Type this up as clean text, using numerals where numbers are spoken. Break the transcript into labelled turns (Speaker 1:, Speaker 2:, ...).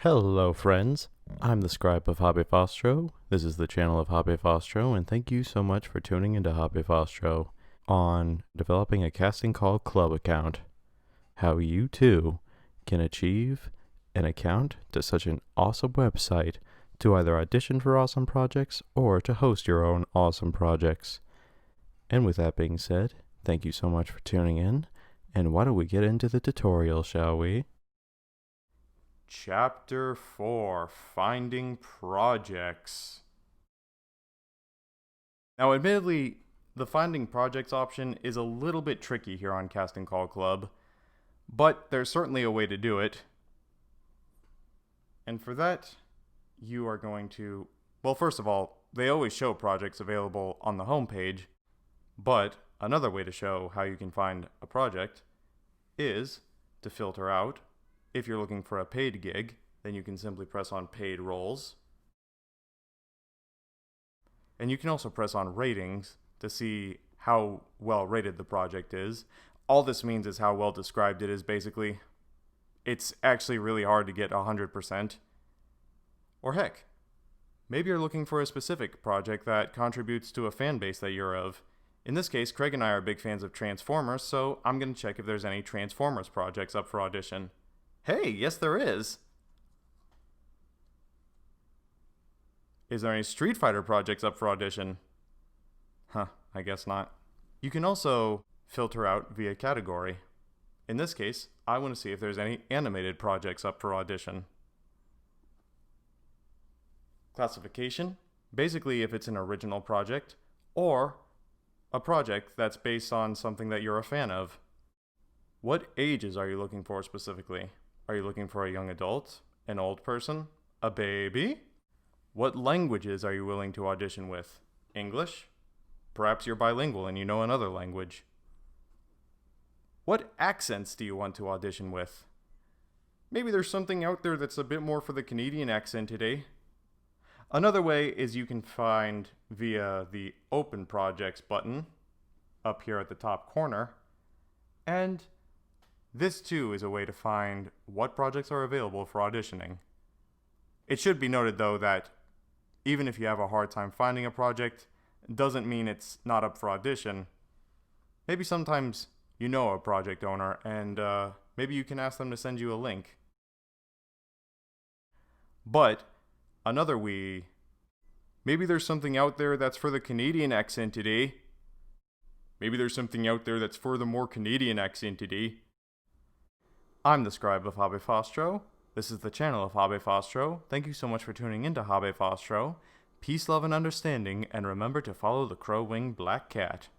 Speaker 1: Hello, friends. I'm the Scribe of Hobby Fostro. This is the channel of Hobby Fostro, and thank you so much for tuning into Hobby Fostro on developing a casting call club account. How you too can achieve an account to such an awesome website to either audition for awesome projects or to host your own awesome projects. And with that being said, thank you so much for tuning in, and why don't we get into the tutorial, shall we? Chapter 4, Finding Projects. Now, admittedly, the Finding Projects option is a little bit tricky here on Casting Call Club, but there's certainly a way to do it. And for that, you are going to, well, first of all, they always show projects available on the homepage, but another way to show how you can find a project is to filter out. If you're looking for a paid gig, then you can simply press on paid roles. And you can also press on ratings to see how well rated the project is. All this means is how well described it is, basically. It's actually really hard to get 100%. Or heck, maybe you're looking for a specific project that contributes to a fan base that you're of. In this case, Craig and I are big fans of Transformers, so I'm going to check if there's any Transformers projects up for audition. Hey, yes there is. Is there any Street Fighter projects up for audition? I guess not. You can also filter out via category. In this case, I want to see if there's any animated projects up for audition. Classification, basically if it's an original project, or a project that's based on something that you're a fan of. What ages are you looking for specifically? Are you looking for a young adult, an old person, a baby? What languages are you willing to audition with? English? Perhaps you're bilingual and you know another language. What accents do you want to audition with? Maybe there's something out there that's a bit more for the Canadian accent today. Another way is you can find via the Open Projects button up here at the top corner, and this too is a way to find what projects are available for auditioning. It should be noted though that even if you have a hard time finding a project, it doesn't mean it's not up for audition. Maybe sometimes you know a project owner and maybe you can ask them to send you a link. But maybe there's something out there that's for the Canadian accent today. Maybe there's something out there that's for the more Canadian accent today. I'm the Scribe of Hobby Fostro. This is the channel of Hobby Fostro. Thank you so much for tuning into Hobby Fostro. Peace, love, and understanding, and remember to follow the crow-winged black cat.